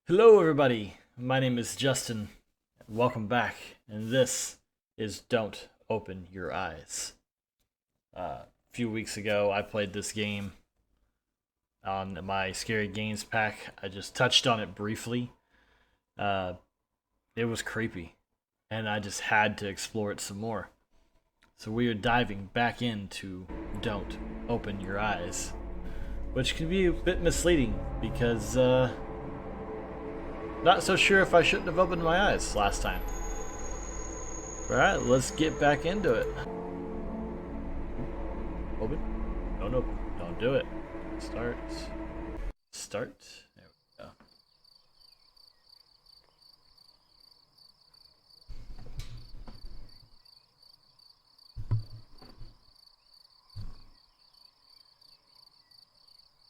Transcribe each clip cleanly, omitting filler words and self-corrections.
Hello, everybody. My name is Justin. Welcome back, and this is Don't Open Your Eyes. A few weeks ago, I played this game on my Scary Games pack. I just touched on it briefly. Uh, it was creepy, and I just had to explore it some more. So we are diving back into Don't Open Your Eyes, which can be a bit misleading because not so sure if I shouldn't have opened my eyes last time. Alright, let's get back into it. Open. Don't open. Don't do it. Start. Start. There we go.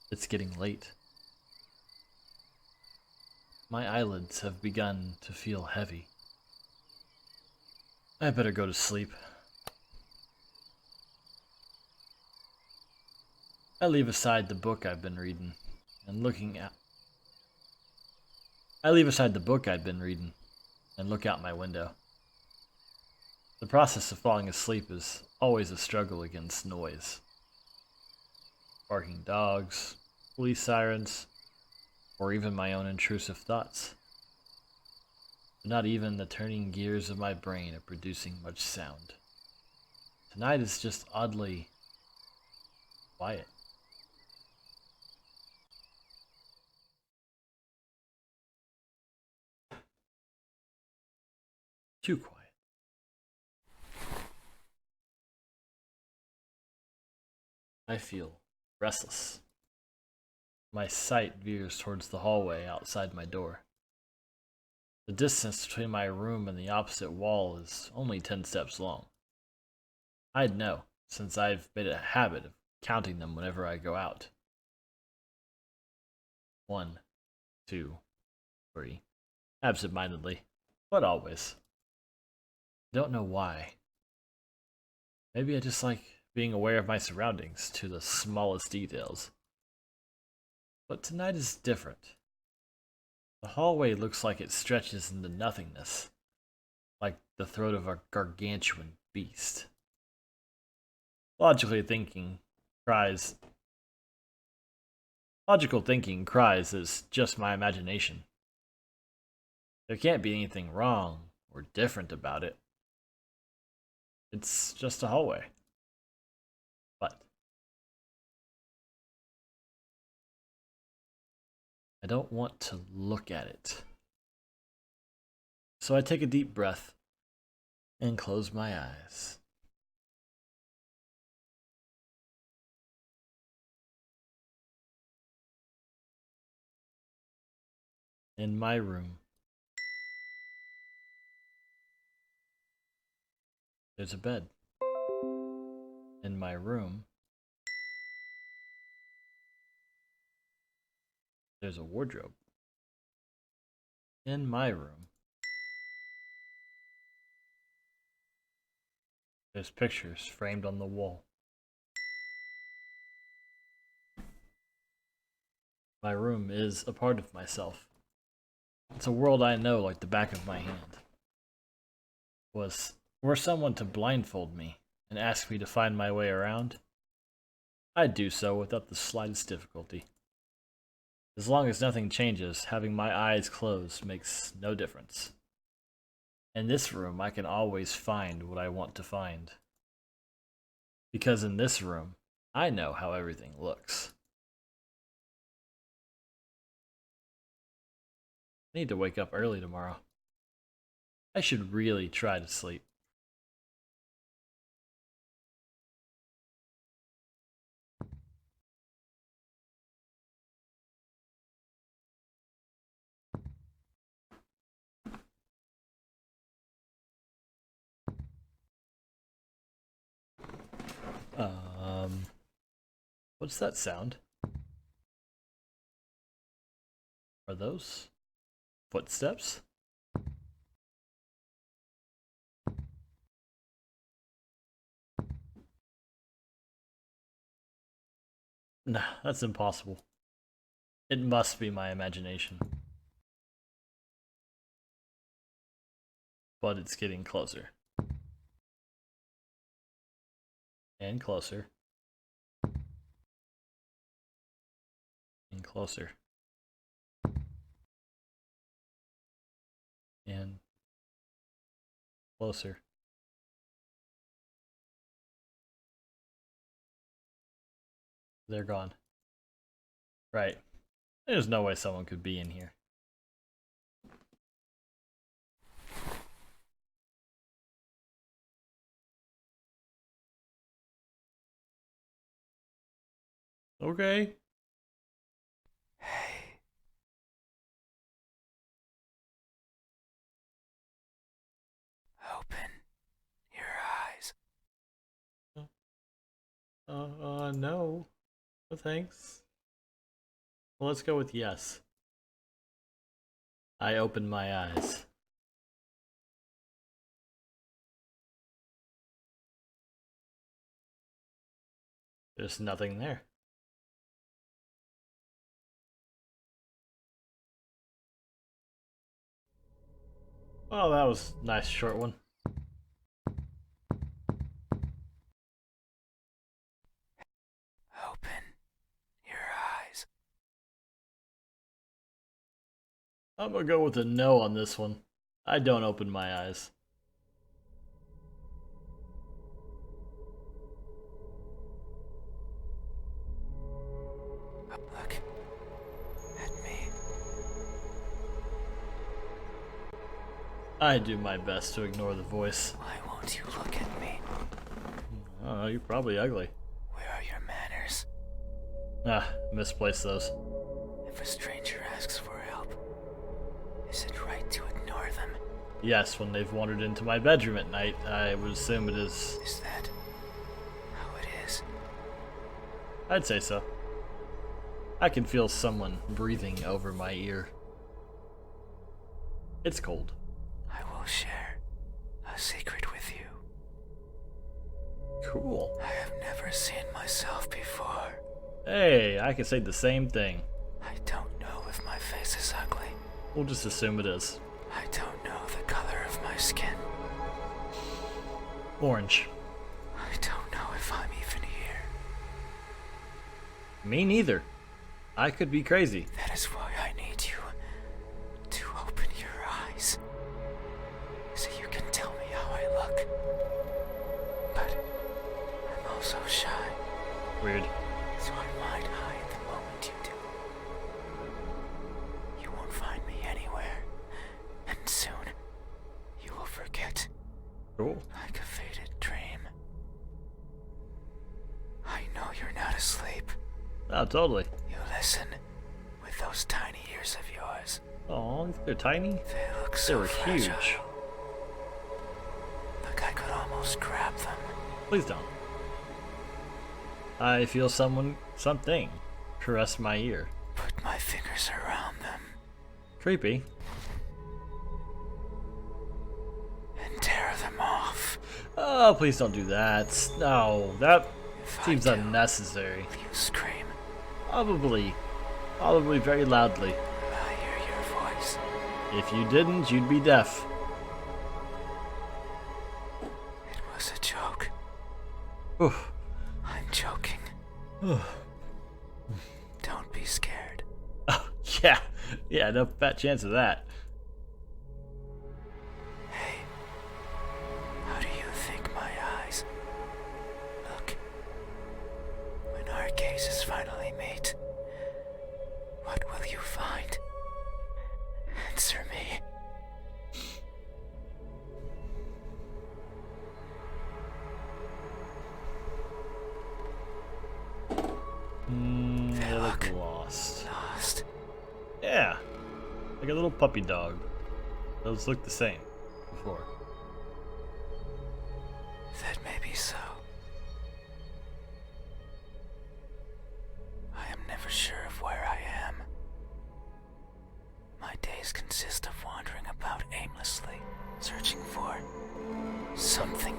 It's getting late. My eyelids have begun to feel heavy. I better go to sleep. I leave aside the book I've been reading and looking at. I leave aside the book I'd been reading and look out my window. The process of falling asleep is always a struggle against noise. Barking dogs, police sirens, or even my own intrusive thoughts. But not even the turning gears of my brain are producing much sound. Tonight is just oddly quiet. Too quiet. I feel restless. My sight veers towards the hallway outside my door. The distance between my room and the opposite wall is only 10 steps long. I'd know, since I've made a habit of counting them whenever I go out. 1, 2, 3. Absent-mindedly, but always. Don't know why. Maybe I just like being aware of my surroundings to the smallest details. But tonight is different. The hallway looks like it stretches into nothingness, like the throat of a gargantuan beast. Logically thinking cries. Logical thinking cries it's just my imagination. There can't be anything wrong or different about it. It's just a hallway. But I don't want to look at it. So I take a deep breath and close my eyes. In my room, there's a bed. In my room, there's a wardrobe. In my room, there's pictures framed on the wall. My room is a part of myself. It's a world I know like the back of my hand. Were someone to blindfold me and ask me to find my way around, I'd do so without the slightest difficulty. As long as nothing changes, having my eyes closed makes no difference. In this room, I can always find what I want to find. Because in this room, I know how everything looks. I need to wake up early tomorrow. I should really try to sleep. Um, what's that sound? Are those footsteps? Nah, that's impossible. It must be my imagination. but it's getting closer. And closer. And closer. And closer. They're gone. Right. There's no way someone could be in here. Okay. Hey. Open your eyes. No. No thanks. Well, let's go with yes. I opened my eyes. There's nothing there. Oh, that was a nice short one. Open your eyes. I'm gonna go with a no on this one. I don't open my eyes. Look at me. I do my best to ignore the voice. Why won't you look at me? Oh, you're probably ugly. Where are your manners? Ah, misplaced those. If a stranger asks for help, is it right to ignore them? Yes, when they've wandered into my bedroom at night, I would assume it is. Is that how it is? I'd say so. I can feel someone breathing over my ear. It's cold. I will share a secret with you. Cool. I have never seen myself before. Hey, I can say the same thing. I don't know if my face is ugly. We'll just assume it is. I don't know the color of my skin. Orange. I don't know if I'm even here. Me neither. I could be crazy. That is why I need you to open your eyes, so you can tell me how I look. But I'm also shy, Weird. so I might hide the moment you do. You won't find me anywhere, and soon you will forget, Cool. like a faded dream. I know you're not asleep. Oh, totally. You listen with those tiny ears of yours. Oh, they're tiny. They look They so were fragile. huge. Like I could almost grab them. Please don't. I feel something caress my ear. Put my fingers around them Creepy. and tear them off. Oh, please don't do that. No, that If seems I do, unnecessary. you scream. Probably very loudly. I hear your voice. If you didn't, you'd be deaf. It was a joke. Oof. I'm joking. Don't be scared. Oh, yeah, no fat chance of that. Hey, how do you think my eyes look? When our gazes finally meet, what will you find? Answer me. They look look lost. lost. Yeah, like a little puppy dog. Those look the same before. That may be so. I am never sure of where I am. My days consist of wandering about aimlessly, searching for something.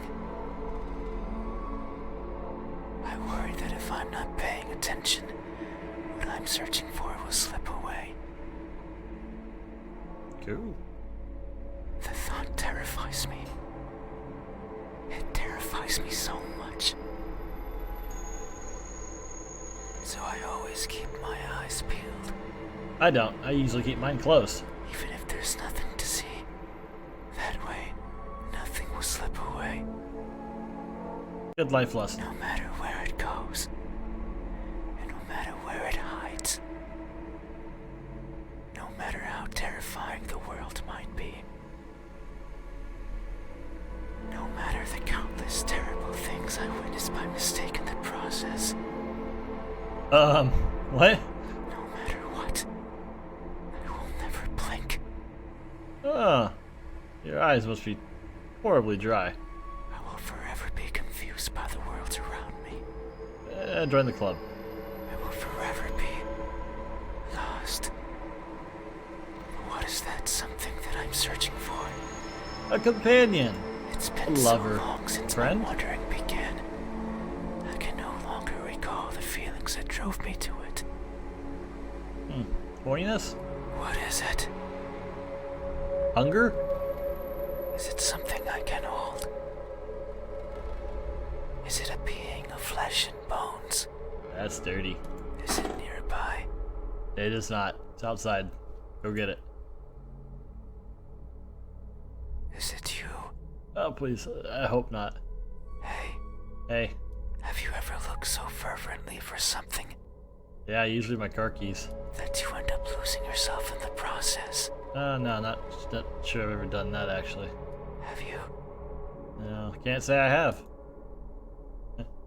I worry that if I'm not paying attention, what I'm searching for will slip away. Cool. The thought terrifies terrifies me. It terrifies me so much. So I always keep my eyes peeled. I don't. I usually keep mine closed. Even if there's nothing to see. That way, nothing will slip away. Good life lesson. No matter where it goes. And no matter where it hides. No matter how terrifying the world might be. No matter the countless terrible things I witnessed by mistake in the process. What? No matter what, I will never blink. Your eyes must be horribly dry. I will forever be confused by the worlds around me. Join the club. I will forever be lost. What is that something that I'm searching for? A companion. It's been Lover. so long since Friend? my wandering began. I can no longer recall the feelings that drove me to it. Horniness? What is it? Hunger? Is it something I can hold? Is it a being of flesh and bones? That's dirty. Is it nearby? It is not. It's outside. Go get it. Is it you? Oh, please. I hope not. Hey, Hey. have you ever looked so fervently for something Yeah, usually my car keys. that you end up losing yourself in the process? No, not sure I've ever done that, actually. Have you? No, can't say I have.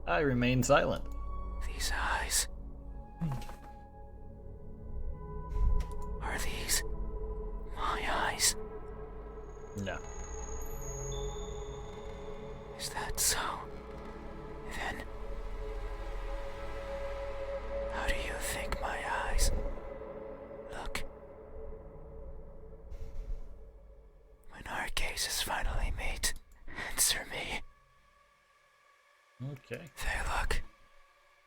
I remain silent. These eyes. Are these my eyes? No. Is that so? Then, how do you think my eyes look? When our cases finally meet, answer me. Okay. They look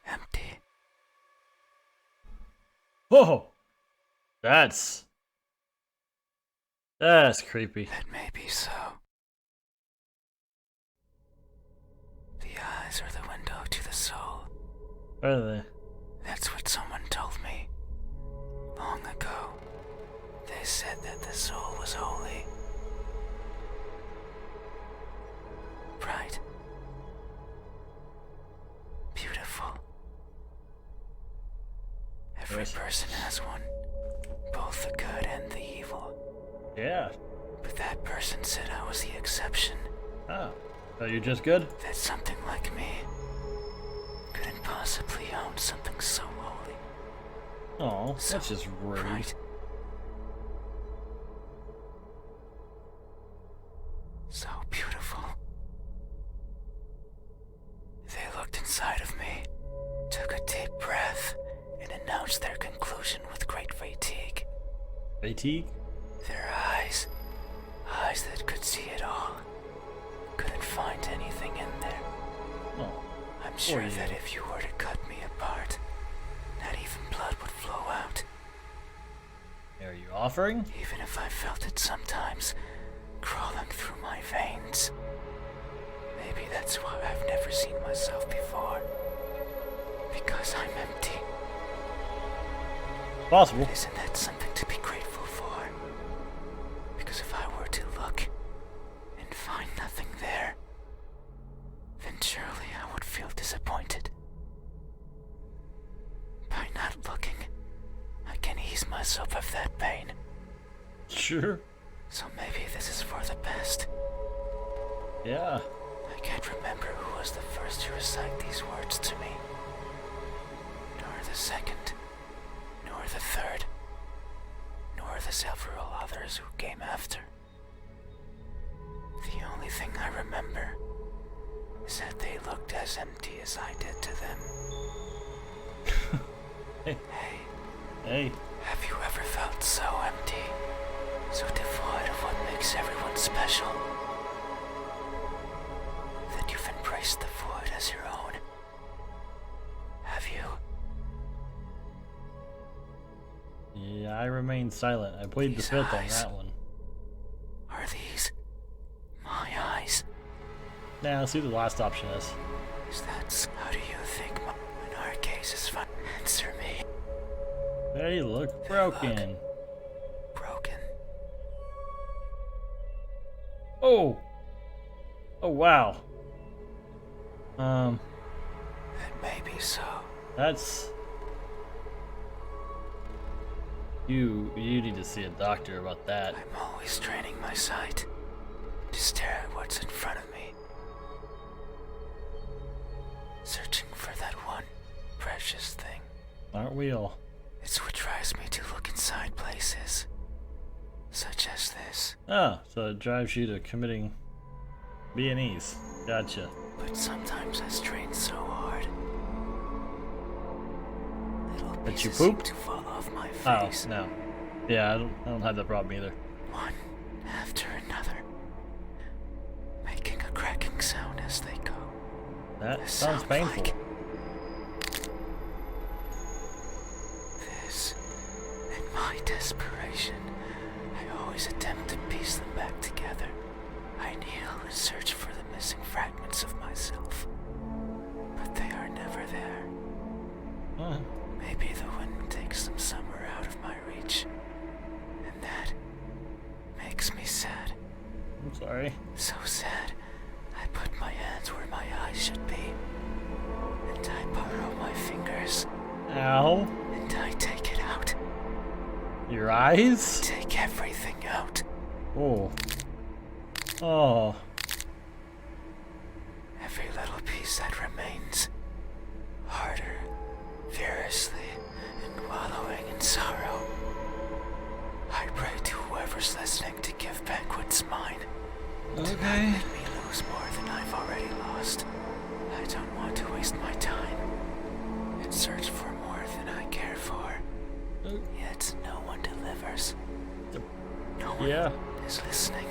empty. Whoa! That's creepy. That may be so. The eyes are the window to the soul. Where are they? That's what someone told me. Long ago. They said that the soul was holy. Bright. Beautiful. Every Yes. person has one. Both the good and the evil. Yeah. But that person said I was the exception. Oh. So you're just good? That something like me couldn't possibly own something so holy. Oh, So that's just rude. bright. So beautiful. They looked inside of me, took a deep breath, and announced their conclusion with great fatigue. Fatigue? Their eyes that could see it all, couldn't find anything in there. Oh. I'm sure you. that if you were to cut me apart, not even blood would flow out. Are you offering? Even if I felt it sometimes, crawling through my veins. Maybe that's why I've never seen myself before. Because I'm empty. Possible. Isn't that something to be grateful for? Because if I were to look and find nothing there, then surely I would feel disappointed. By not looking, I can ease myself of that pain. Sure. So maybe this is for the best. Yeah. I can't remember who was the first to recite these words to me. Nor the second, nor the third, nor the several others who came after. The only thing I remember is that they looked as empty as I did to them. Hey. Hey, Hey. have you ever felt so empty? So devoid of what makes everyone special? That you've embraced the void as your own? Have you? Yeah, I remain silent. I plead the These fifth on eyes. that one. Are these Now, let's see what the last option is. How do you think in our case is fun? Answer me. They look broken. Broken. Oh! Oh, wow. It may be so. That's... You need to see a doctor about that. I'm always training my sight to stare at what's in front of me. Searching for that one precious thing. Aren't we all? It's what drives me to look inside places. Such as this. Oh, so it drives you to committing B&Es. Gotcha. But sometimes I strain so hard. Little That you pieces seem poop? to fall off my Oh, face. no. Yeah, I don't have that problem either. One after another. Making a cracking sound as they go. That This sounds sounds painful. like- This, in my desperation, I always attempt to piece them back together. I kneel and search for the missing fragments of myself. But they are never there. Huh. Maybe the wind takes them somewhere out of my reach. And that makes me sad. I'm sorry. So sad, I put my hands where my eyes should be. And I borrow my fingers. Ow. And I take it out. Your eyes? Take everything out. Oh. Oh. Every little piece that remains. Harder, furiously, and wallowing in sorrow. I pray to whoever's listening to give back what's mine. To not Okay. make me lose more than I've already lost. I don't want to waste my time and search for more than I care for. Yet no one delivers. No one Yeah. is listening.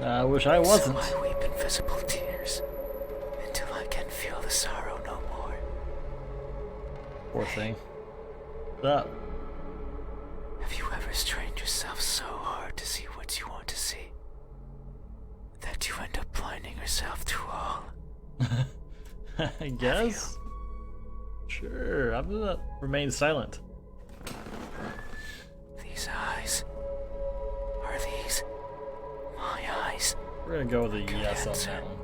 I wish I wasn't. So I weep invisible tears until I can feel the sorrow no more. Poor thing. What's up? Have you ever strained yourself so hard to see what you want to see that you end up blinding yourself to all? I guess. Sure, I'm gonna remain silent. These eyes. Are these my eyes? We're gonna go with a Good yes on answer. that one.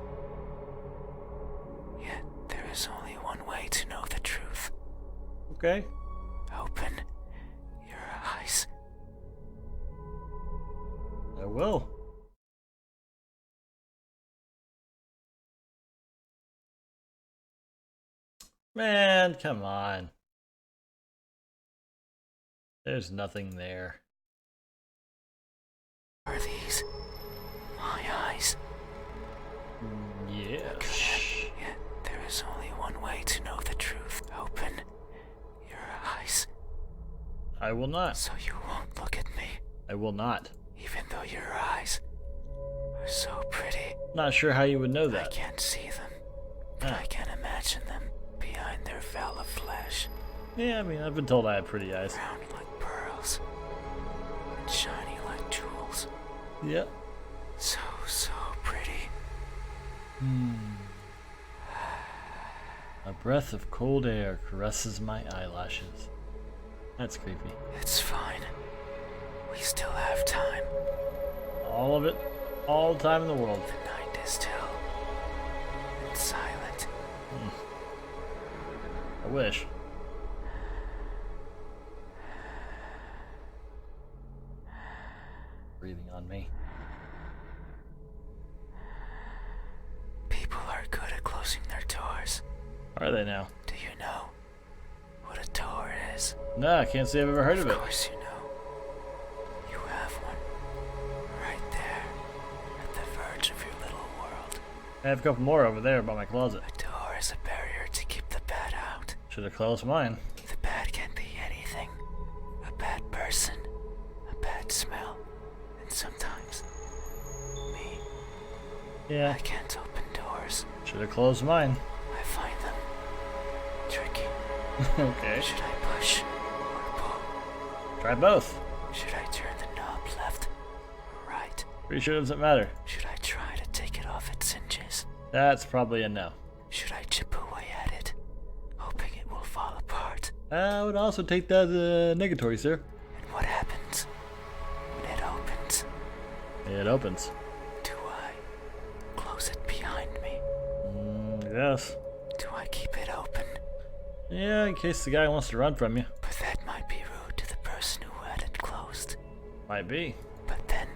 Yet there is only one way to know the truth. Okay. Open your eyes. I will. Man, come on. There's nothing there. Are these my eyes? Yes. Yet there is only one way to know the truth. Open your eyes I will not. so you won't look at me, I will not. even though your eyes are so pretty. Not sure how you would know I that. can't see them, but Ah. I can imagine them behind their veil of flesh, Yeah, I mean, I've been told I have pretty eyes. round like pearls and shiny like jewels. Yep. So pretty. A breath of cold air caresses my eyelashes. That's creepy. It's fine. We still have time. All of it, all the time in the world. The night is still and silent. I wish. Breathing on me. People are good at closing their doors. Are they now? Do you know what a door is? No, I can't say I've ever heard of it. Of course you know. You have one. Right there. At the verge of your little world. I have a couple more over there by my closet. A door is a barrier to keep the bad out. Should have closed mine. The bad can be anything. A bad person. A bad smell. And sometimes me. Yeah, I can't open doors. should have closed mine. I find them tricky. Okay. Should I push or pull? Try both. Should I turn the knob left or right? Pretty sure it doesn't matter. Should I try to take it off its hinges? That's probably a no. Should I chip away at it, hoping it will fall apart? I would also take that as a negatory, sir. And what happens when it opens? It opens. Do I close it behind me? Yes. Do I keep it open? Yeah, in case the guy wants to run from you. But that might be rude to the person who had it closed. Might be. But then,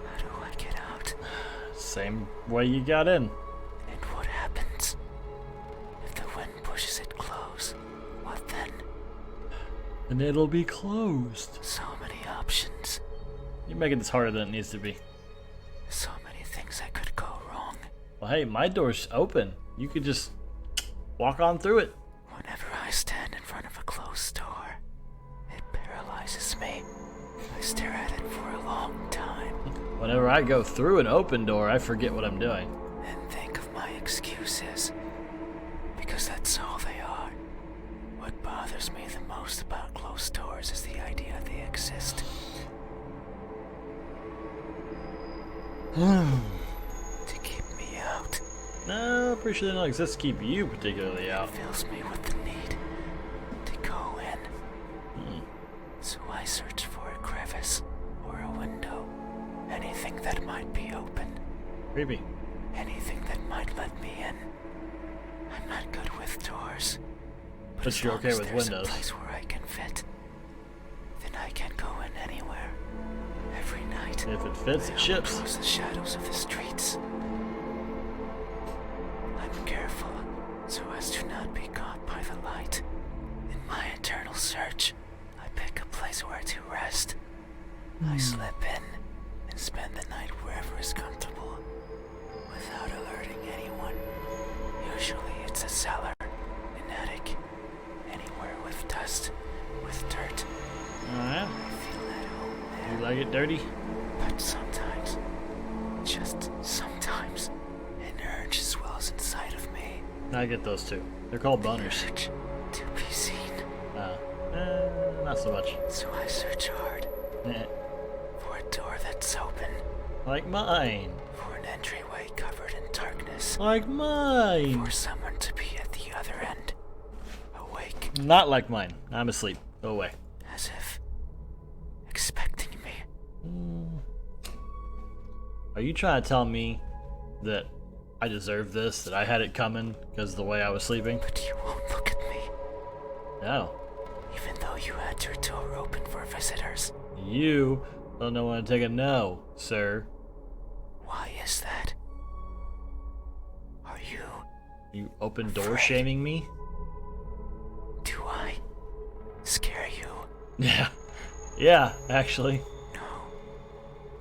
how do I get out? Same way you got in. And what happens if the wind pushes it close? What then? And it'll be closed. So many options. You're making this harder than it needs to be. So many things that could go wrong. Well, hey, my door's open. You could just walk on through it. Whenever I stand in front of a closed door, it paralyzes me. I stare at it for a long time Whenever I go through an open door, I forget what I'm doing. and think of my excuses. Because that's all they are. What bothers me the most about closed doors is the idea they exist. To keep me out. No, pretty sure they don't exist to keep you particularly It out. fills me with the need to go in. So I search for a crevice or a window. Anything that might be open. Creepy. Anything that might let me in. I'm not good with doors. But as you're long okay as with there's windows. A place where I can fit, then I can go in anywhere. Every night. If it fits, I it ships. Across the shadows of the streets. I'm careful so as to not be caught by the light. In my eternal search, I pick a place where to rest. I slip in and spend the night wherever is comfortable, without alerting anyone. Usually it's a cellar, an attic, anywhere with dust, with dirt. Alright. I feel at home there. You like it dirty? But sometimes, just sometimes, an urge swells inside of me. I get those too. They're called boners. Urge to be seen. Not so much. So I search hard Eh, for a door that's open, like mine. for an entryway covered in darkness, Like mine. for someone to be at the other end, awake, Not like mine. I'm asleep. Go away. as if expecting me. Are you trying to tell me that I deserve this, that I had it coming because of the way I was sleeping? But you won't look at me, No. even though you had your door open for visitors. You don't know when to take a no, sir. Why is that? Are you? You open door Afraid. shaming me? Do I scare you? Yeah. Yeah, actually. No.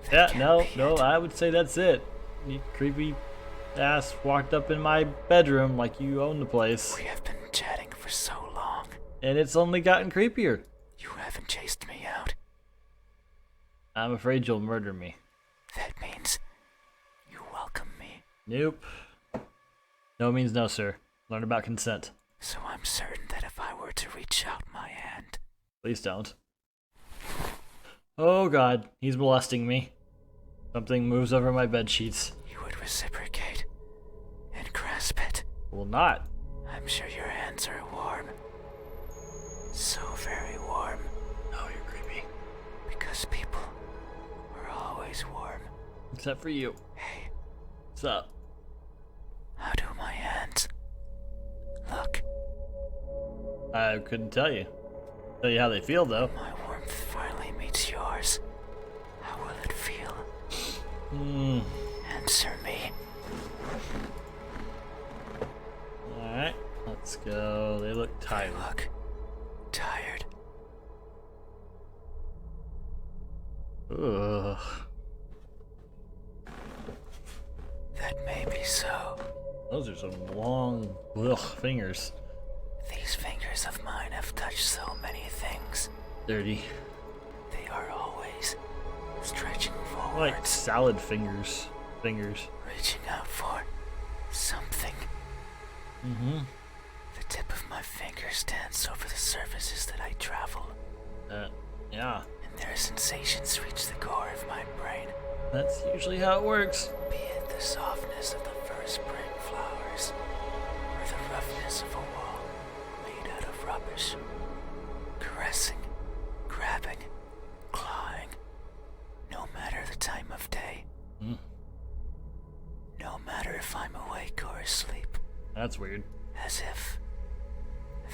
That Yeah, can't no, be no, it. I would say that's it. You creepy ass walked up in my bedroom like you own the place. We have been chatting for so long. And it's only gotten creepier. You haven't chased me out. I'm afraid you'll murder me. That means you welcome me. Nope. No means no, sir. Learn about consent. So I'm certain that if I were to reach out my hand, Please don't. Oh god, he's molesting me. Something moves over my bed sheets. you would reciprocate and grasp it. Will not. I'm sure your hands are warm. So very warm. Oh, you're creepy. Because people are always warm. Except for you. Hey, What's up? how do my hands look? I couldn't tell you. Tell you how they feel though. My warmth finally meets yours. How will it feel? Answer me. Alright, let's go. They look They tired. look tired. Ugh. That may be so. Those are some long, fingers. These fingers of mine have touched so many things. Dirty. They are always stretching forward, Like salad fingers. Fingers. reaching out for something. Mm-hmm. The tip of my finger stands over the surfaces that I travel, Yeah. and their sensations reach the core of my brain. That's usually how it works. Be it the softness of the fur for spring flowers, or the roughness of a wall made out of rubbish. Caressing, grabbing, clawing, no matter the time of day. No matter if I'm awake or asleep. That's weird. As if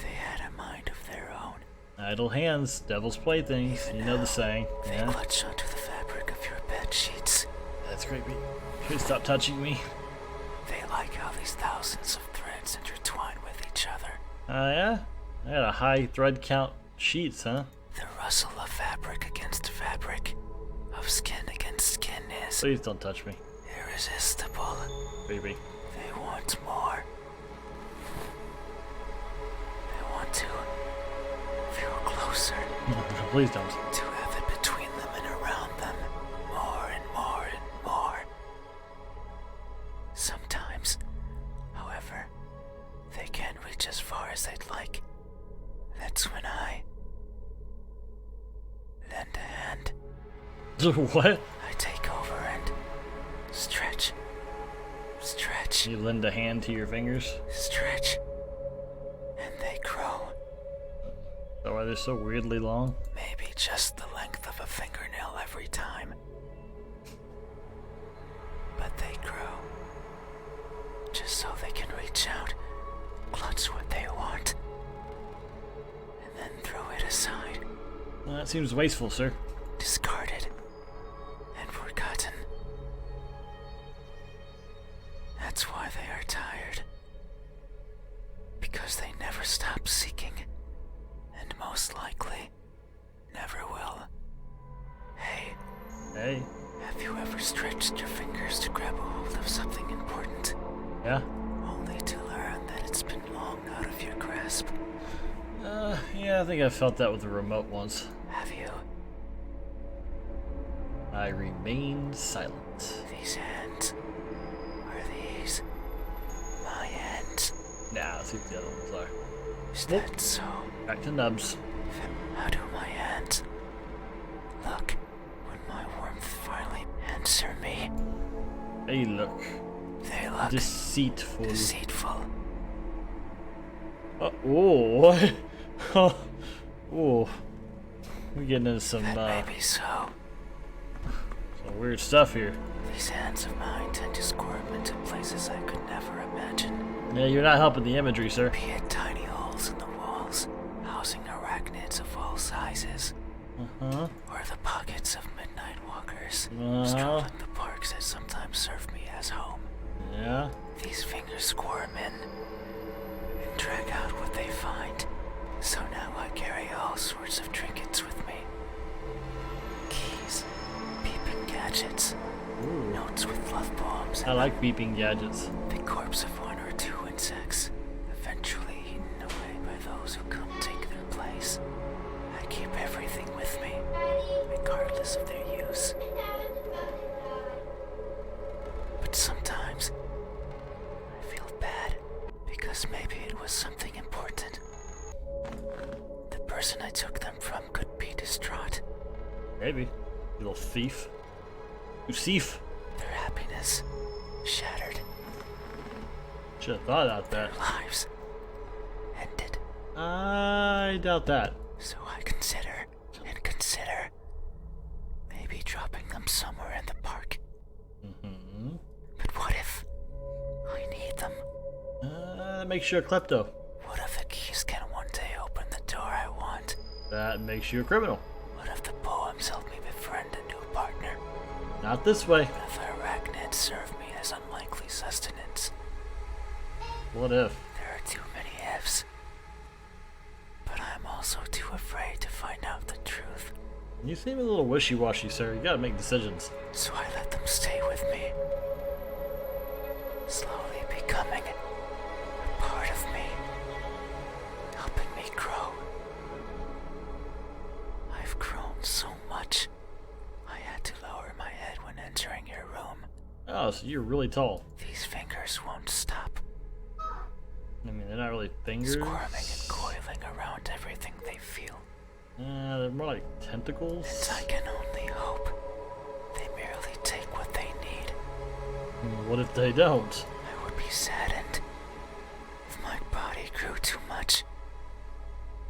they had a mind of their own. Idle hands, devil's playthings. Even You know now, the saying. They Yeah. clutch onto the fabric of your bed sheets. That's creepy. Please stop touching me. They like how these thousands of threads intertwine with each other. Yeah? I had a high thread count sheets, huh? The rustle of fabric against fabric, of skin against skin is Please don't touch me. irresistible. Creepy. They want more. They want to feel closer, Please don't. to have it between them and around them, more and more and more. Sometimes, however, they can't reach as far as they'd like. That's when I lend a hand. What? I take over and stretch, stretch, You lend a hand to your fingers? stretch, and they grow. Oh, why they're so weirdly long? Maybe just the length of a fingernail every time. But they grow. Just so they can reach out, clutch what they want, and then throw it aside, Well, that seems wasteful, sir. discarded, and forgotten. That's why they are tired. Because they never stop seeking, and most likely never will. Hey, Hey. have you ever stretched your fingers to grab a hold of something important, Yeah? only to learn that it's been long out of your grasp? Yeah, I think I felt that with the remote once. Have you? I remained silent. These hands? Are these my hands? Nah, let's see what the other ones are. Is that so? Back to nubs. How do my hands look when my warmth finally answer me? Hey, look. They look Deceitful. deceitful. Oh, what? Oh, we're getting into some That may be so. weird stuff here. These hands of mine tend to squirm into places I could never imagine. Yeah, you're not helping the imagery, sir. Be it tiny holes in the walls, housing arachnids of all sizes, Uh-huh. or the pockets of midnight walkers Uh-huh. strolling the parks that sometimes serve me as home. Yeah? These fingers squirm in and drag out what they find. So now I carry all sorts of trinkets with me. Keys, beeping gadgets, Ooh. notes with love poems, I like beeping gadgets. the corpse of one or two insects, eventually eaten away by those who come take their place. I keep everything with me, regardless of their use. But sometimes I feel bad because maybe it was something important. The person I took them from could be distraught. Maybe. You little thief. You thief. Their happiness shattered. Should have thought about that. Their lives ended. I doubt that. So I consider maybe dropping them somewhere in the park. Mm-hmm. But what if I need them? That makes you a klepto. What if the keys can one day open the door I want? That makes you a criminal. What if the poems help me befriend a new partner? Not this way. What if the arachnids serve me as unlikely sustenance? What if? There are too many ifs. But I'm also too afraid to find out the truth. You seem a little wishy-washy, sir. You gotta make decisions. So I let them stay with me. Slowly becoming a part of me. Helping me grow. I've grown so much. I had to lower my head when entering your room. Oh, so you're really tall. These fingers won't stop. I mean, they're not really fingers. Squirming and coiling around everything they feel. They're more like tentacles. And I can only hope they merely take what they need. What if they don't? I be saddened if my body grew too much,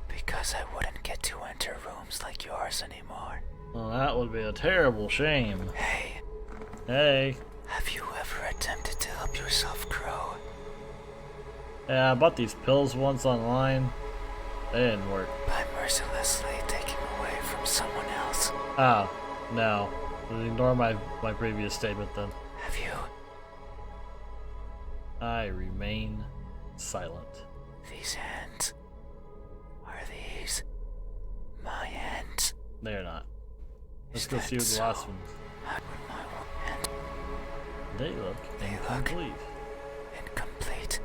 because I wouldn't get to enter rooms like yours anymore. Well, that would be a terrible shame. Hey, Hey. have you ever attempted to help yourself grow? Yeah, I bought these pills once online. They didn't work. By mercilessly taking away from someone else? Ah, no. Ignore my previous statement then. Have you? I remain silent. These hands. Are these my hands? They're not. Let's Is go that see what the so? last ones. How would my hand They look They look- incomplete. incomplete?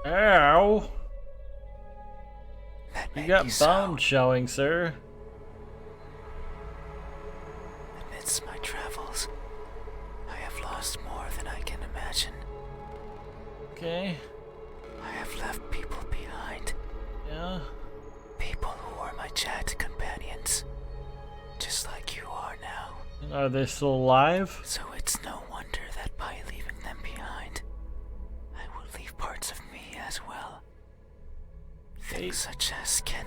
Ow! That You may got be bone so. showing, sir. Amidst my travels, I have lost more than I can imagine. Okay. I have left people behind. Yeah. People who were my chat companions. Just like you are now. Are they still alive? So it's no wonder that by leaving them behind, I will leave parts of me as well. Things such as skin,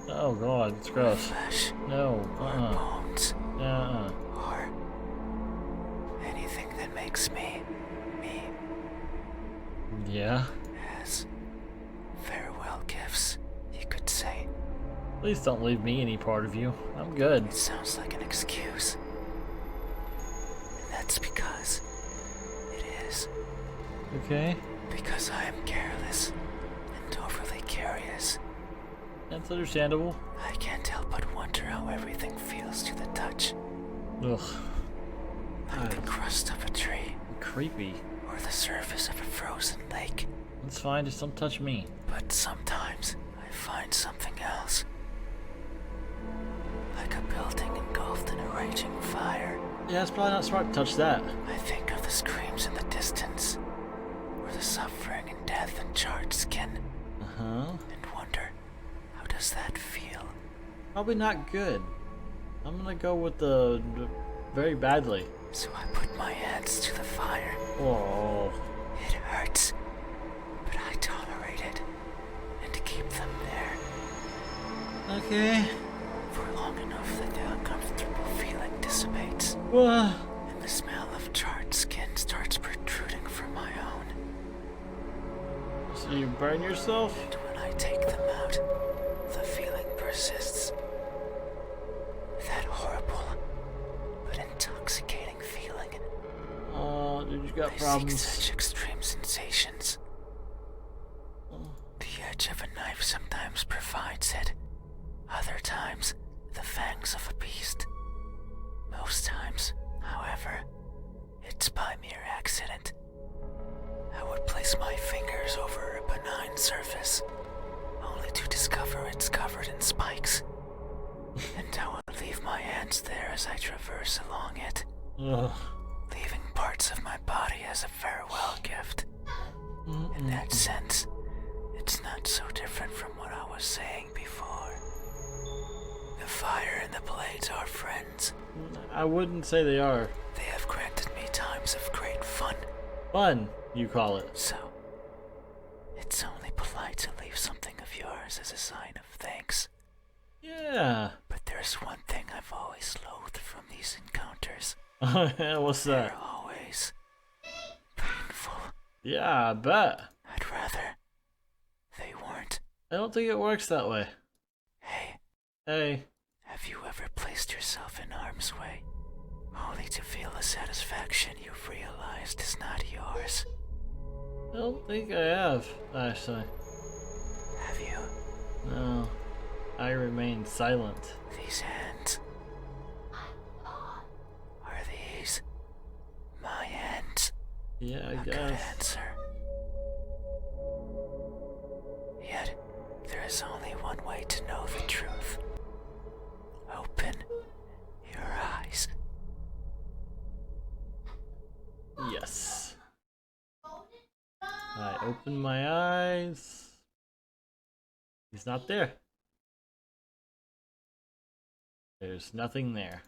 Oh god, it's gross. flesh, No. or bones, Uh-uh. or anything that makes me, me, Yeah. as farewell gifts, you could say. Please don't leave me any part of you. I'm good. It sounds like an excuse. And that's because it is. Okay. Because I am careless and overly curious. That's understandable. I can't help but wonder how everything feels to the touch. Ugh. Like the crust of a tree, Creepy. or the surface of a frozen lake. It's fine, just don't touch me. But sometimes I find something else. Like a building engulfed in a raging fire. Yeah, it's probably not smart to touch that. I think of the screams in the distance, or the suffering and death in charred skin, Uh-huh. and wonder, how does that feel? Probably not good. I'm gonna go with the very badly. So I put my hands to the fire. Oh. It hurts, but I tolerate it, and keep them there Okay. for long enough that the uncomfortable feeling dissipates, Well, and the smell of charred skin starts protruding from my own. so you burn yourself? And when I take them out, the feeling persists. That horrible but intoxicating feeling. Oh, dude, you got I seek problems. such extreme sensations. The edge of a knife sometimes provides it. Other times, the fangs of a beast. Most times, however, it's by mere accident. I would place my fingers over a benign surface, only to discover it's covered in spikes. And I would leave my hands there as I traverse along it, Ugh. leaving parts of my body as a farewell gift. In that sense, it's not so different from what I was saying before. The fire and the blades are friends. I wouldn't say they are. They have granted me times of great fun, Fun, you call it. so it's only polite to leave something of yours as a sign of thanks. Yeah. But there's one thing I've always loathed from these encounters. What's They're that? always painful. Yeah, I bet. I'd rather they weren't. I don't think it works that way. Hey, Hey. have you ever placed yourself in harm's way, only to feel a satisfaction you've realized is not yours? I don't think I have, actually. Have you? No. I remain silent. These hands. Are these my hands? Yeah, I A good guess. answer. Yet, there is only one way to know the truth. Open your eyes. Yes. I open my eyes. He's not there. There's nothing there.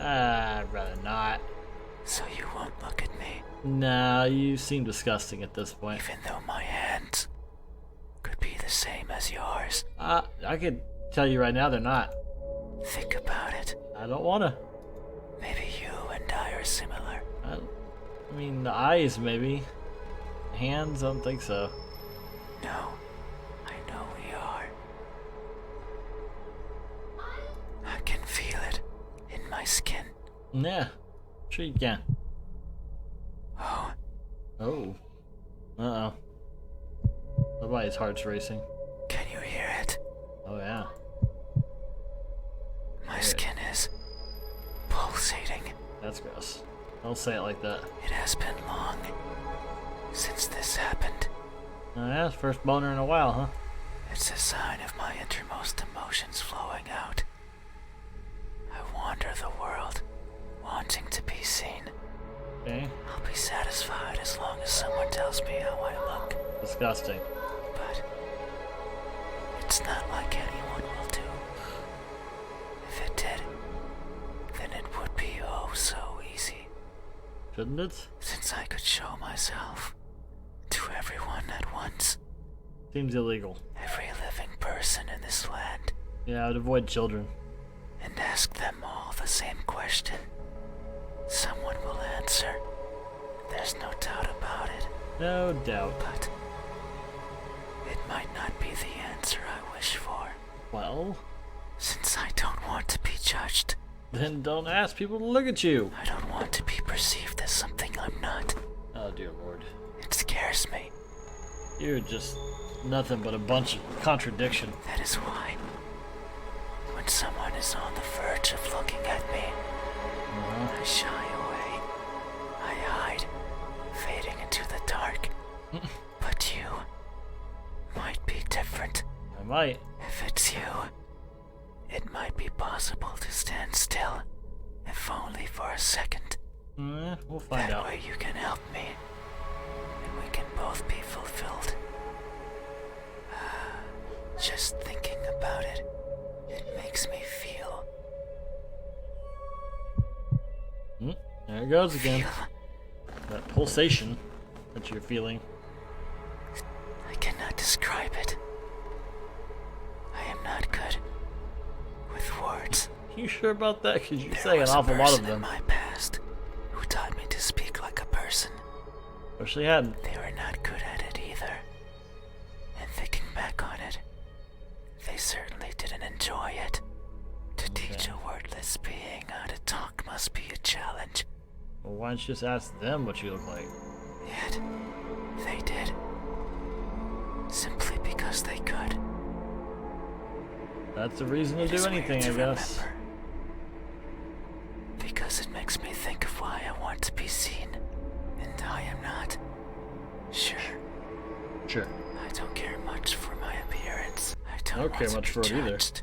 I'd rather not. So you won't look at me, Nah, you seem disgusting at this point. even though my hands could be the same as yours. I could tell you right now they're not. Think about it. I don't wanna. Maybe you and I are similar. I mean, the eyes maybe. Hands, I don't think so. No, I know we are. I can feel it in my skin. Yeah, sure you can. Oh, Oh. Uh-oh. Somebody's heart's racing. can you hear it? Oh, yeah. My skin is pulsating. That's gross. Don't say it like that. It has been long since this happened. Oh, yeah, first boner in a while, huh? It's a sign of my innermost emotions flowing out. I wander the world, wanting to be seen. Okay. I'll be satisfied as long as someone tells me how I look. Disgusting. But it's not like anyone will do. If it did, then it would be oh so easy. Shouldn't it? Since I could show myself to everyone at once. Seems illegal. Every living person in this land. Yeah, I'd avoid children. And ask them all the same question. Someone will answer. There's no doubt about it. No doubt. But it might not be the answer I wish for. Well, Since I don't want to be judged. then don't ask people to look at you. I don't want to be perceived as something I'm not. Oh, dear Lord. It scares me. You're just nothing but a bunch of contradiction. That is why, when someone is on the verge of looking at me, Uh-huh. I shy away. I hide, fading into the dark. But you might be different. I might. If it's you, it might be possible to stand still, if only for a second. We'll find That out. way you can help me, and we can both be fulfilled. Just thinking about it, it makes me feel. There it goes again. Feel. That pulsation that you're feeling. I cannot describe it. I am not good with words. You sure about that? Because you're There saying an was a awful lot person of in them. my past who taught me to speak like a person. Wish they had. They were not good at it either. And thinking back on it, they certainly didn't enjoy it. To teach a wordless being how to talk must be a challenge. Well, why don't you just ask them what you look like? Yet, they did. Simply because they could. That's the reason to It do is anything, I weird to guess. remember. Because it makes me think of why I want to be seen. And I am not. Sure, Sure. I don't care much for my appearance. I don't Don't want care to much be for it either. judged.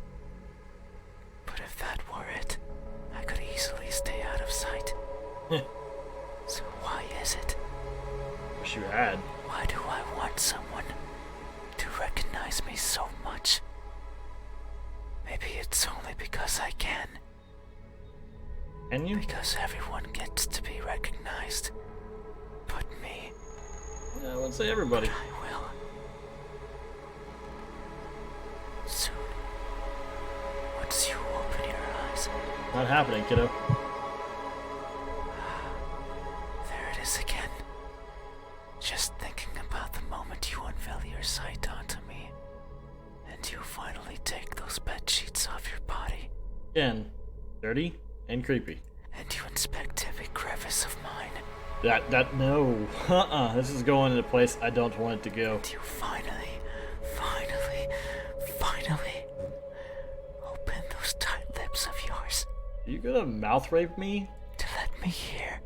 But if that were it, I could easily stay out of sight. So why is it? Wish you had. Why do I want someone to recognize me so much? Maybe it's only because I can. Can you? Because everyone gets to be recognized. But me, Yeah, I would say everybody. I will. Soon. Once you open your eyes, Not happening, kiddo. there it is again. Just thinking about the moment you unveil your sight onto me, and you finally take those bed sheets off your body, Again, dirty and creepy. and you inspect every crevice of mine, No. This is going in a place I don't want it to go. and you finally open those tight lips of yours You gonna mouth rape me? to let me hear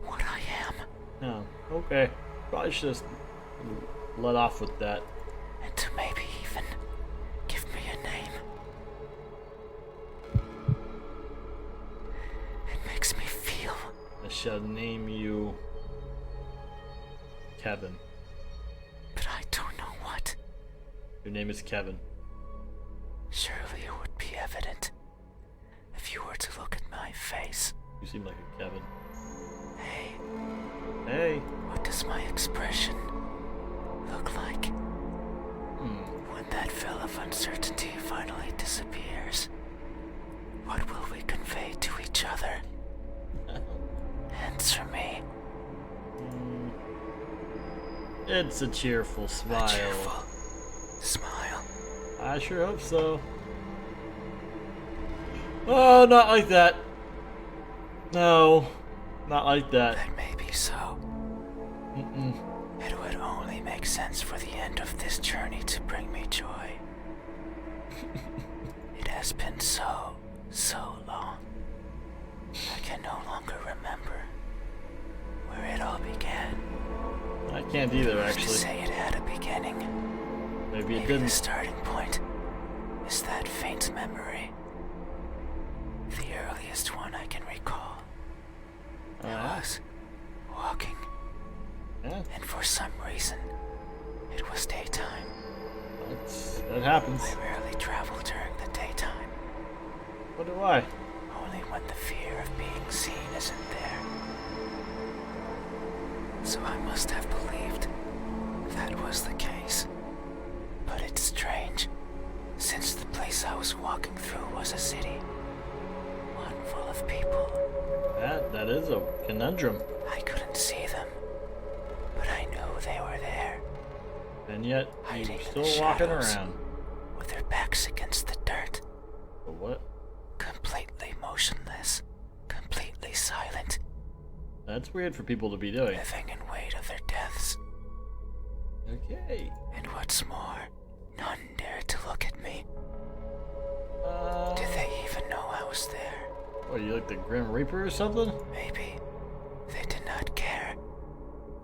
what I am, No. Okay. Probably should just let off with that. and to maybe even give me a name. It makes me feel I shall name you Kevin. but I don't know what. Your name is Kevin. Surely it would be evident if you were to look at my face. You seem like a Kevin. Hey, Hey. what does my expression look like when that veil of uncertainty finally disappears? What will we convey to each other? Answer me. It's a cheerful smile. A cheerful smile. I sure hope so. Oh, not like that. No, not like that. That may be so. It would only make sense for the end of this journey to bring me joy. It has been so long. I can no longer remember where it all began. I can't either, To actually. say it had a beginning. Maybe it Maybe the didn't. starting point is that faint memory. The earliest one I can recall. I was walking, Yeah, and for some reason, it was daytime. that happens. I rarely travel during the daytime, What do I? only when the fear of being seen isn't there. So I must have believed that was the case. But it's strange, since the place I was walking through was a city, one full of people. That is a conundrum. I couldn't see them, but I knew they were there, And yet, hiding you're in still the walking shadows, around. with their backs against the dirt, But what? completely motionless, completely silent, That's weird for people to be doing. living in wait of their deaths. Okay. And what's more, none dared to look at me. Did they even know I was there? What, are you like the Grim Reaper or something? Maybe they did not care.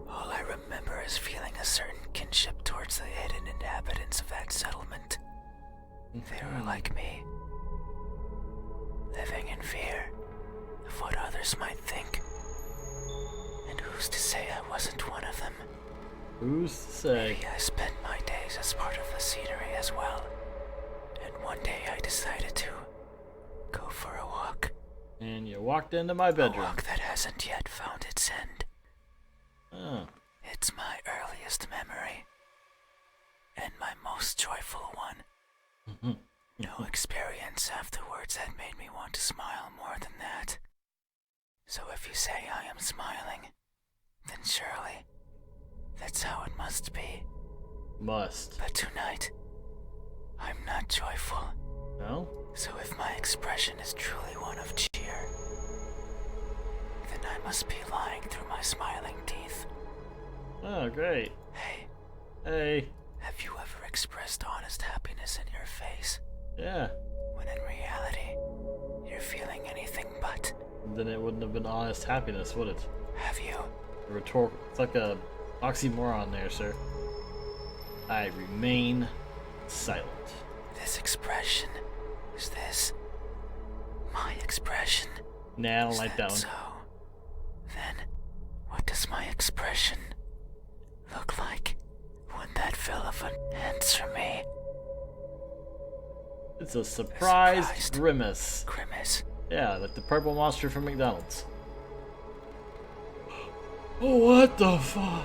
All I remember is feeling a certain kinship towards the hidden inhabitants of that settlement. They were like me, living in fear of what others might think. And who's to say I wasn't one of them? Who's to say? Maybe I spent my days as part of the scenery as well. And one day I decided to go for a walk. And you walked into my A bedroom. walk that hasn't yet found its end. Oh. It's my earliest memory. And my most joyful one. No experience afterwards had made me want to smile more than that. So if you say I am smiling, then surely that's how it must be. Must. But tonight, I'm not joyful. No? So if my expression is truly one of cheer, then I must be lying through my smiling teeth. Oh, great. Hey, Hey. have you ever expressed honest happiness in your face, Yeah. when in reality, you're feeling anything but? Then it wouldn't have been honest happiness, would it? Have you? Rhetorical. It's like a oxymoron there, sir. I remain silent. This expression, is this my expression? Nah, I don't Is like that that one. so? Then, what does my expression look like when that villain answer me? It's a surprised surprised grimace. Grimace. Yeah, like the purple monster from McDonald's. Oh, what the fuck?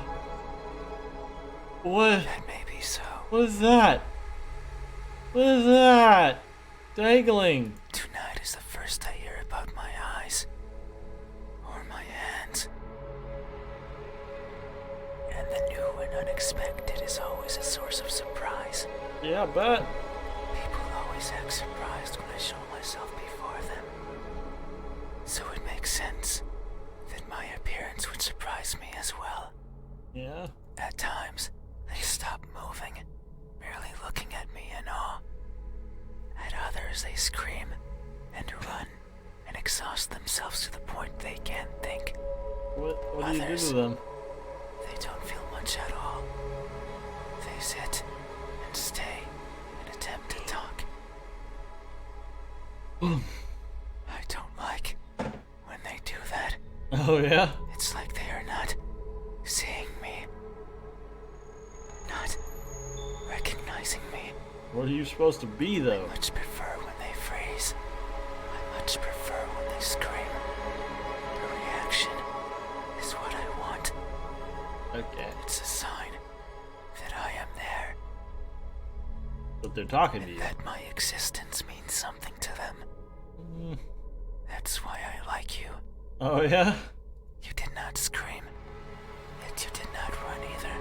What? That may be so. What is that? What is that? Dangling. Tonight is the first I hear about my eyes. Or my hands. And the new and unexpected is always a source of surprise. Yeah, I bet. People always act surprised when I show myself before them. So it makes sense that my appearance would surprise me as well. Yeah. At times, they stop moving, merely looking at me in awe. At others, they scream and run and exhaust themselves to the point they can't think. What do you do Others. to them? They don't feel much at all. They sit and stay and attempt to talk. I don't like when they do that. Oh, yeah? It's like they are not seeing me, not recognizing me. What are you supposed to be, though? I much prefer when they freeze. I much prefer when they scream. The reaction is what I want. Okay. It's a sign that I am there. But they're talking to And you. that my existence means something to them. Mm. That's why I like you. Oh, yeah? You did not scream, yet you did not run either.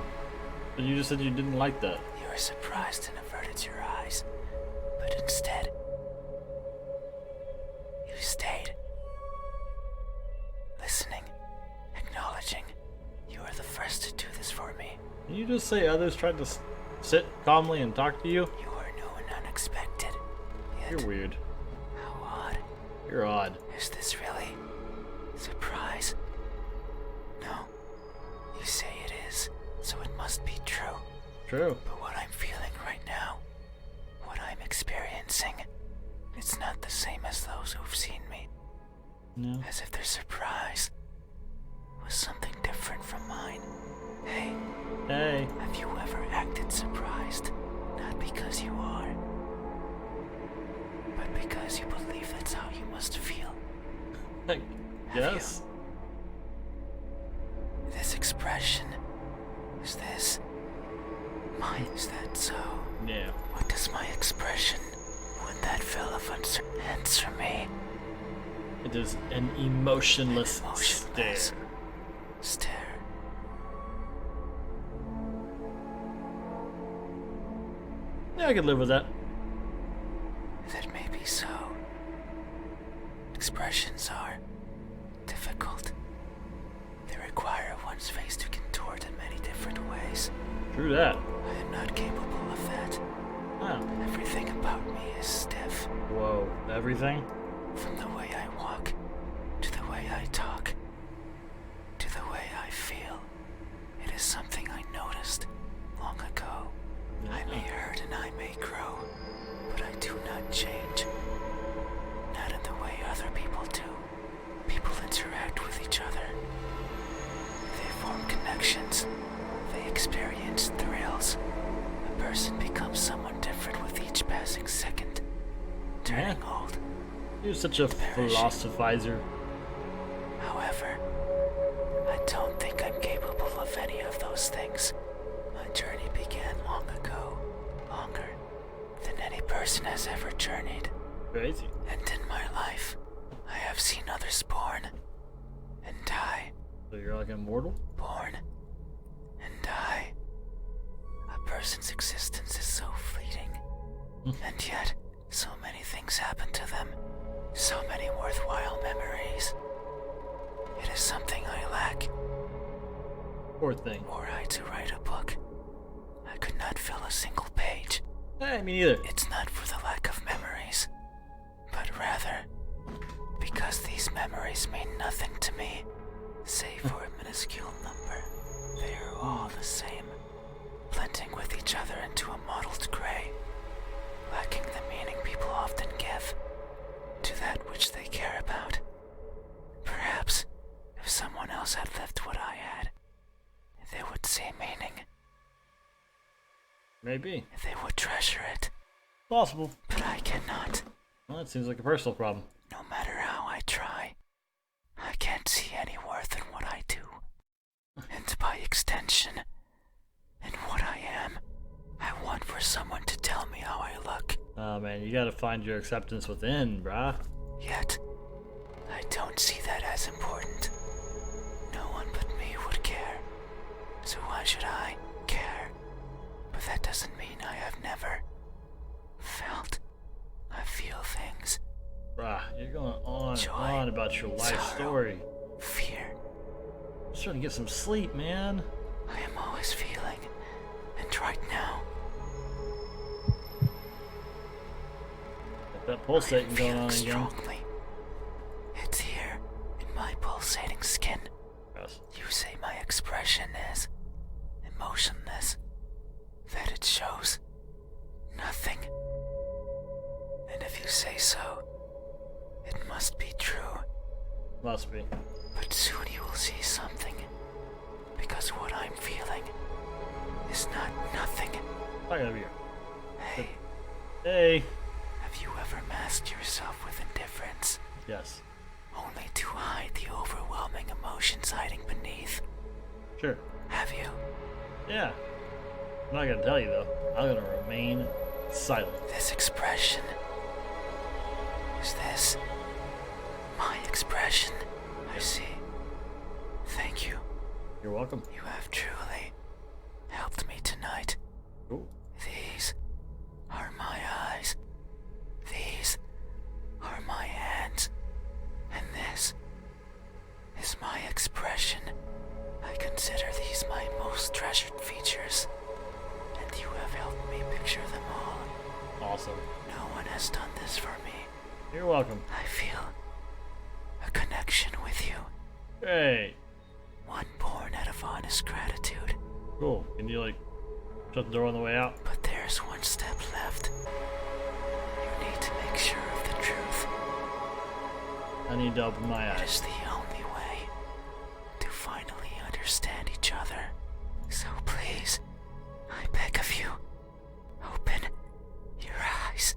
But you just said you didn't like that. You were surprised and averted your eyes, but instead, you stayed. Listening, acknowledging, you were the first to do this for me. Can you just say others tried to sit calmly and talk to you? You were new and unexpected. Yet, You're weird. how odd. You're odd. Is this really surprise? No. You say it is, so it must be true. True. But what I'm feeling right now, what I'm experiencing, it's not the same as those who've seen me. No. As if their surprise was something different from mine. Hey, Hey. have you ever acted surprised? Not because you are, but because you believe that's how you must feel. Yes. This expression, is this mine? Is that so? Yeah. What does my expression, when that fell of answer me? It is an emotionless Emotionless stare. stare. Yeah, I could live with that. That may be so. Expressions are difficult. They require one's face to contort in many different ways. True that. I am not capable of that. Ah. Everything about me is stiff. Whoa. Everything? From the way I walk, to the way I talk, to the way I feel. It is something I noticed long ago. I may hurt and I may grow, but I do not change. Not in the way other people do. People interact with each other. They form connections. They experience thrills. A person becomes someone different with each passing second. Turning old. You're such a Perishing. philosophizer. However, I don't think I'm capable of any of those things. My journey began long ago, longer than any person has ever journeyed. Crazy. And in my life, I have seen others born and die, So you're like immortal? born and die. A person's existence is so fleeting, and yet so many things happen to them, so many worthwhile memories. It is something I lack. Poor thing. Were I to write a book, I could not fill a single page. Hey, me neither. It's not for the lack of memories, but rather because these memories mean nothing to me, save for a minuscule number. They are all the same, blending with each other into a mottled gray, lacking the meaning people often give to that which they care about. Perhaps if someone else had lived what I had, they would see meaning. Maybe. They would treasure it, Possible. but I cannot. Well, that seems like a personal problem. No matter how I try, I can't see any worth in what I do. And by extension, in what I am, I want for someone to tell me how I look. Oh man, you gotta find your acceptance within, brah. Yet, I don't see that as important. No one but me would care. So why should I care? But that doesn't mean I have never felt. I feel things. Brah, you're going on Joy, and on about your life sorrow. story. Fear. I'm just trying to get some sleep, man. I am always feeling. And right now, Got that I am pulsating going feeling on again. strongly. It's here, in my pulsating skin. Gross. You say my expression is emotionless. That it shows nothing. And if you say so, it must be true. Must be. But soon you will see something. Because what I'm feeling is not nothing. Not gonna be here. Hey, Hey. have you ever mastered masked yourself with indifference, Yes. only to hide the overwhelming emotions hiding beneath. Sure. Have you? Yeah. I'm not gonna tell you though. I'm gonna remain silent. This expression. Is this my expression? I see. Thank you. You're welcome. You have truly helped me tonight. Cool. These are my eyes. These are my hands. And this is my expression. I consider these my most treasured features. And you have helped me picture them all. Awesome. No one has done this for me. You're welcome. I feel a connection with you. Hey. One born out of honest gratitude. Cool. Can you shut the door on the way out? But there's one step left. You need to make sure of the truth. I need to open my It eyes. is the only way to finally understand each other. So please, I beg of you, open your eyes.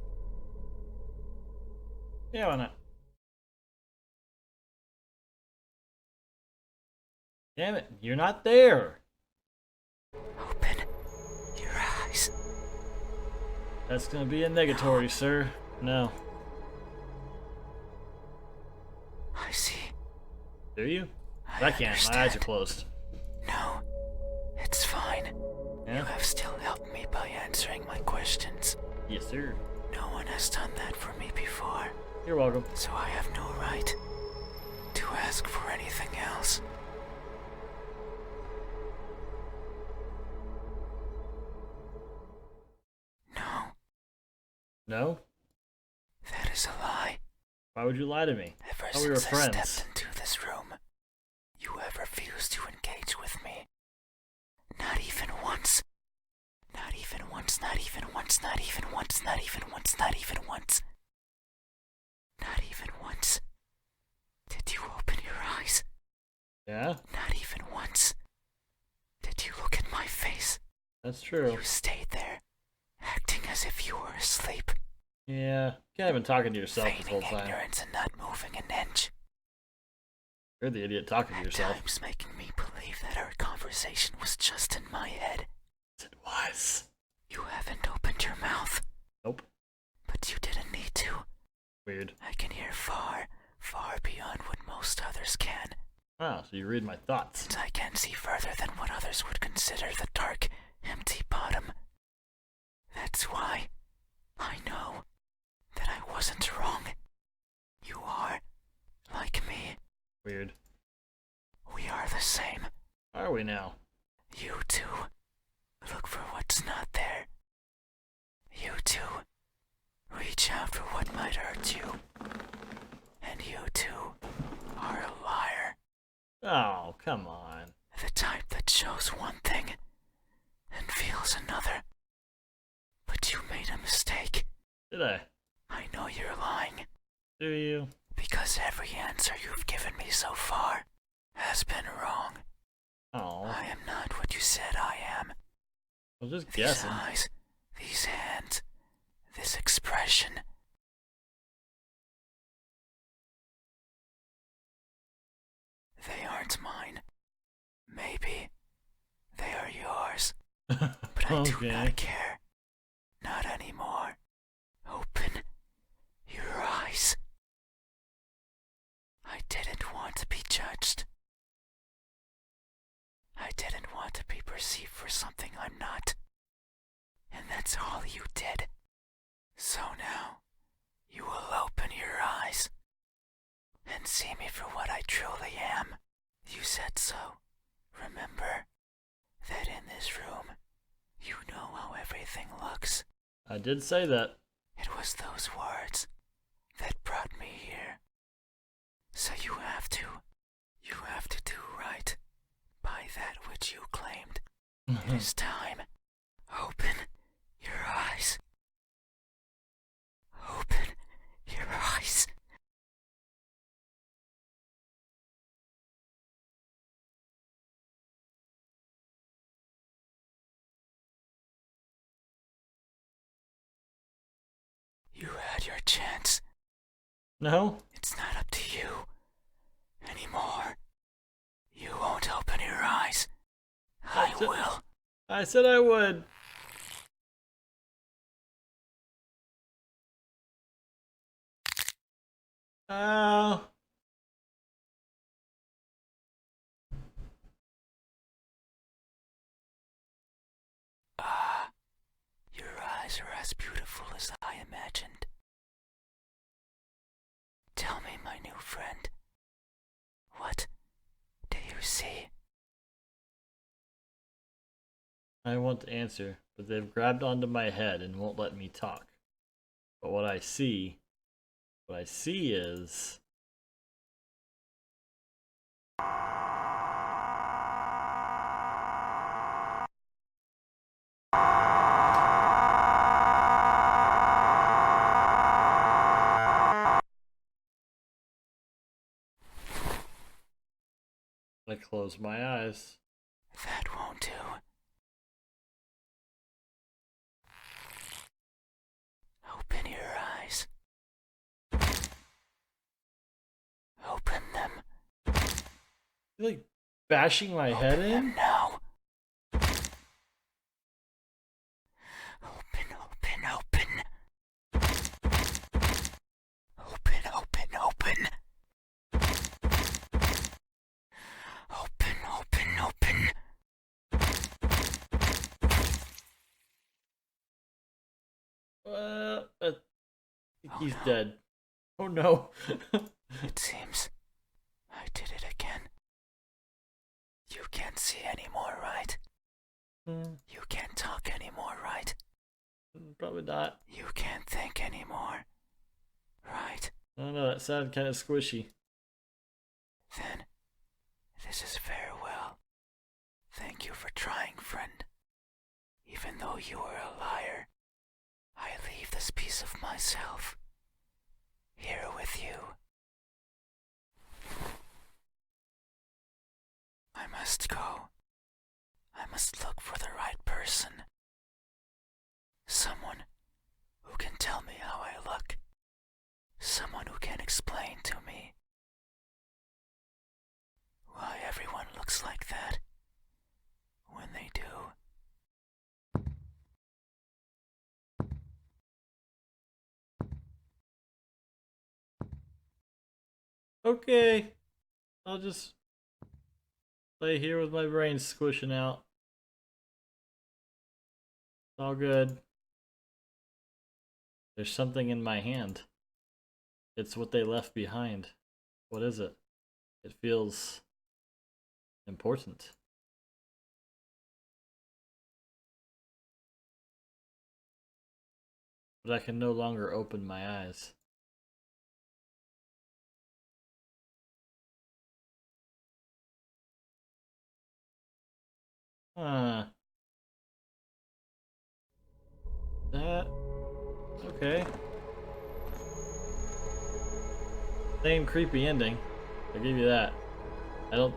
Yeah, why not? Damn it, you're not there. Open your eyes. That's gonna be a negatory, sir. No. I see. Do you? I I can't. My eyes are closed. No, it's fine. You Yeah? have still helped me by answering my questions. Yes, sir. No one has done that for me before, You're welcome. so I have no right to ask for anything else. No, No? that is a lie. Why would you lie to me? Ever Oh, we were since I friends. stepped into this room, you have refused to engage with me. Not even once. Not even once, not even once, not even once, not even once, not even once. Not even once. Did you open your eyes? Yeah? Not even once. Did you look at my face? That's true. You stayed there, acting as if you were asleep, Yeah. You can't have been talking to yourself this whole feigning time. ignorance and not moving an inch. You're the idiot talking to At yourself. times making me believe that our conversation was just in my head. It was. You haven't opened your mouth, Nope. but you didn't need to. Weird. I can hear far, far beyond what most others can. Wow, so you read my thoughts. And I can see further than what others would consider the dark, empty bottom. That's why I know that I wasn't wrong. You are like me. Weird. We are the same. Are we now? You too look for what's not there. You too reach out for what might hurt you. And you too are a liar. Oh, come on. The type that shows one thing and feels another. But you made a mistake. Did I? I know you're lying, Do you? because every answer you've given me so far has been wrong. Oh, I am not what you said I am. I was just These guessing. eyes, these hands, this expression. They aren't mine. Maybe they are yours, but I do Okay. not care. Not anymore. Open your eyes. I didn't want to be judged. I didn't want to be perceived for something I'm not. And that's all you did. So now, you will open your eyes and see me for what I truly am. You said so. Remember that in this room, you know how everything looks. I did say that. It was those words that brought me here. So you have to do right by that which you claimed. It is time. Open your eyes. Open your eyes. You had your chance. No? It's not up to you anymore. You won't open your eyes. I will. I said I would. Oh. Ah, your eyes are as beautiful as I imagined. Tell me, my new friend, what do you see? I want to answer, but they've grabbed onto my head and won't let me talk. But what I see is I close my eyes. That won't do. Open your eyes. Open them. You're like bashing my head Open them in? now. Open, open, open. Open, open, open. Open, open, open. He's no. dead. Oh no. It seems I did it again. You can't see anymore, right? You can't talk anymore, right? Probably not. You can't think anymore, right? I don't know, that sounded kind of squishy. Then, this is farewell. Thank you for trying, friend. Even though you are a liar, I leave this piece of myself here with you. I must go. I must look for the right person. Someone who can tell me how I look. Someone who can explain to me why everyone looks like that when they do. Okay. I'll just lay here with my brain squishing out. It's all good. There's something in my hand. It's what they left behind. What is it? It feels important. But I can no longer open my eyes. Huh. That... Okay. Same creepy ending. I'll give you that. I don't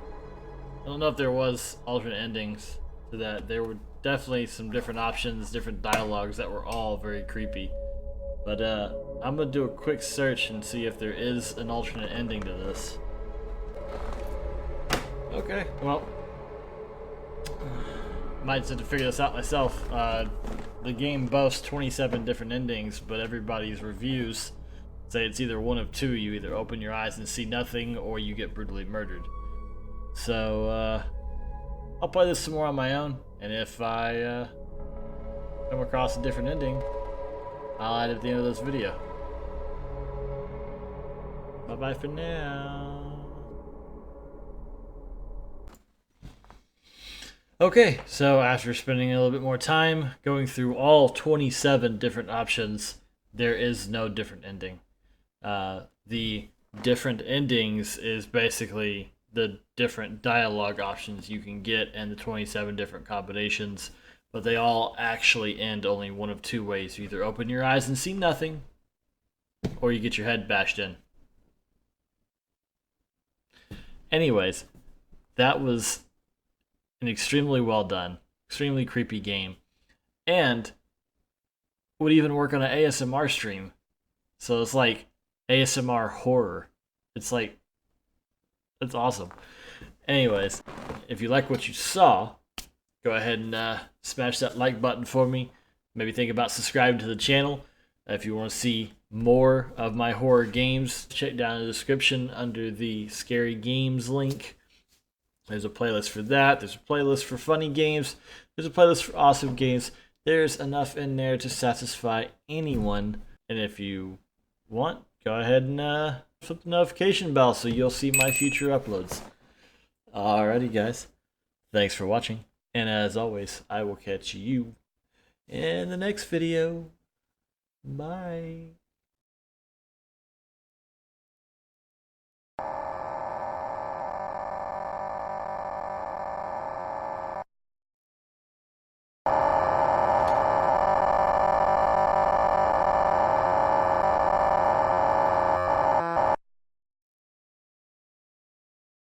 know if there was alternate endings to that. There were definitely some different options, different dialogues that were all very creepy. But I'm gonna do a quick search and see if there is an alternate ending to this. Okay, well, might just have to figure this out myself. The game boasts 27 different endings, but everybody's reviews say it's either one of two. You either open your eyes and see nothing, or you get brutally murdered. So, I'll play this some more on my own, and if I come across a different ending, I'll add it at the end of this video. Bye-bye for now. Okay, so after spending a little bit more time going through all 27 different options, there is no different ending. The different endings is basically the different dialogue options you can get and the 27 different combinations, but they all actually end only one of two ways. You either open your eyes and see nothing, or you get your head bashed in. Anyways, that was an extremely well done, extremely creepy game, and would even work on an ASMR stream. So it's like ASMR horror. It's like, it's awesome. Anyways, if you like what you saw, go ahead and smash that like button for me. Maybe think about subscribing to the channel. If you want to see more of my horror games, check down in the description under the scary games link. There's a playlist for that. There's a playlist for funny games. There's a playlist for awesome games. There's enough in there to satisfy anyone. And if you want, go ahead and flip the notification bell so you'll see my future uploads. Alrighty, guys. Thanks for watching. And as always, I will catch you in the next video. Bye.